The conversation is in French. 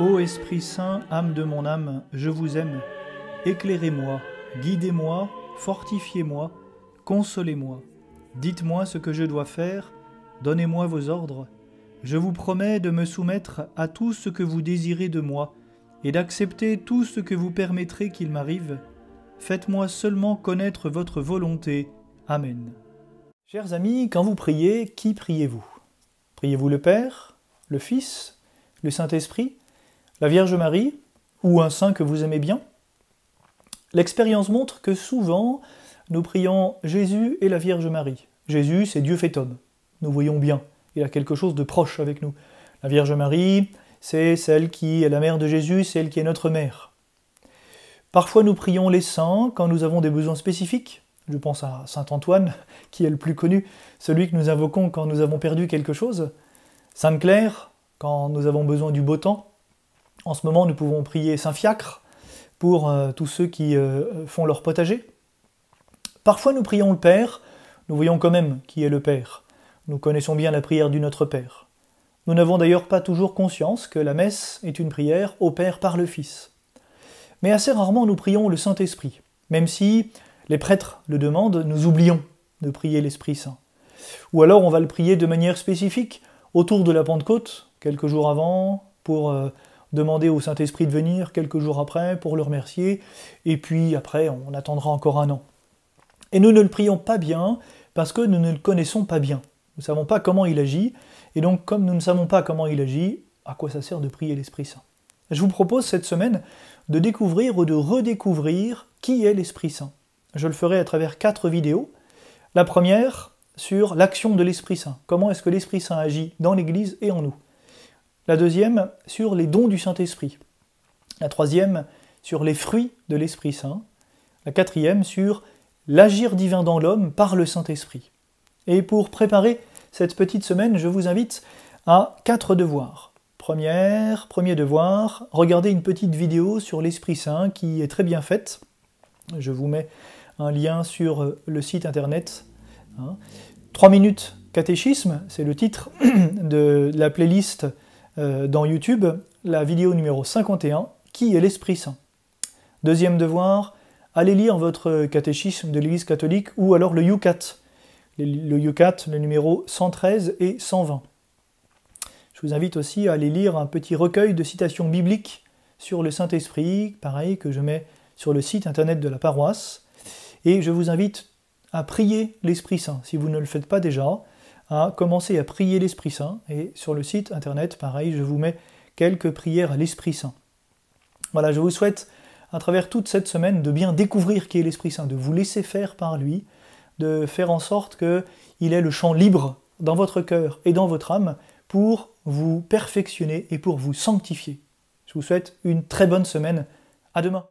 Ô Esprit Saint, âme de mon âme, je vous aime. Éclairez-moi, guidez-moi, fortifiez-moi, consolez-moi. Dites-moi ce que je dois faire, donnez-moi vos ordres. Je vous promets de me soumettre à tout ce que vous désirez de moi et d'accepter tout ce que vous permettrez qu'il m'arrive. Faites-moi seulement connaître votre volonté. Amen. Chers amis, quand vous priez, qui priez-vous? Priez-vous le Père, le Fils, le Saint-Esprit, la Vierge Marie ou un saint que vous aimez bien? L'expérience montre que souvent, nous prions Jésus et la Vierge Marie. Jésus, c'est Dieu fait homme. Nous voyons bien, il a quelque chose de proche avec nous. La Vierge Marie, c'est celle qui est la mère de Jésus, c'est elle qui est notre mère. Parfois, nous prions les saints quand nous avons des besoins spécifiques. Je pense à Saint Antoine, qui est le plus connu, celui que nous invoquons quand nous avons perdu quelque chose. Sainte Claire, quand nous avons besoin du beau temps. En ce moment, nous pouvons prier Saint Fiacre pour tous ceux qui font leur potager. Parfois, nous prions le Père, nous voyons quand même qui est le Père. Nous connaissons bien la prière du Notre Père. Nous n'avons d'ailleurs pas toujours conscience que la messe est une prière au Père par le Fils. Mais assez rarement, nous prions le Saint-Esprit. Même si les prêtres le demandent, nous oublions de prier l'Esprit Saint. Ou alors, on va le prier de manière spécifique, autour de la Pentecôte, quelques jours avant, pour demander au Saint-Esprit de venir, quelques jours après, pour le remercier, et puis après, on attendra encore un an. Et nous ne le prions pas bien, parce que nous ne le connaissons pas bien. Nous ne savons pas comment il agit, et donc comme nous ne savons pas comment il agit, à quoi ça sert de prier l'Esprit Saint? Je vous propose cette semaine de découvrir ou de redécouvrir qui est l'Esprit Saint. Je le ferai à travers 4 vidéos. La première, sur l'action de l'Esprit Saint. Comment est-ce que l'Esprit Saint agit dans l'Église et en nous. La deuxième, sur les dons du Saint-Esprit. La troisième, sur les fruits de l'Esprit Saint. La quatrième, sur l'agir divin dans l'homme par le Saint-Esprit. Et pour préparer cette petite semaine, je vous invite à 4 devoirs. Premier devoir, regardez une petite vidéo sur l'Esprit Saint qui est très bien faite. Je vous mets un lien sur le site internet. 3 minutes catéchisme, c'est le titre de la playlist dans YouTube, la vidéo numéro 51, qui est l'Esprit Saint. Deuxième devoir, allez lire votre catéchisme de l'Église catholique ou alors le Yucat. Le Yucat, le numéro 113 et 120. Je vous invite aussi à aller lire un petit recueil de citations bibliques sur le Saint-Esprit, pareil, que je mets sur le site internet de la paroisse. Et je vous invite à prier l'Esprit Saint, si vous ne le faites pas déjà, à commencer à prier l'Esprit Saint. Et sur le site internet, pareil, je vous mets quelques prières à l'Esprit Saint. Voilà, je vous souhaite, à travers toute cette semaine, de bien découvrir qui est l'Esprit Saint, de vous laisser faire par lui, de faire en sorte qu'il ait le champ libre dans votre cœur et dans votre âme pour vous perfectionner et pour vous sanctifier. Je vous souhaite une très bonne semaine. À demain.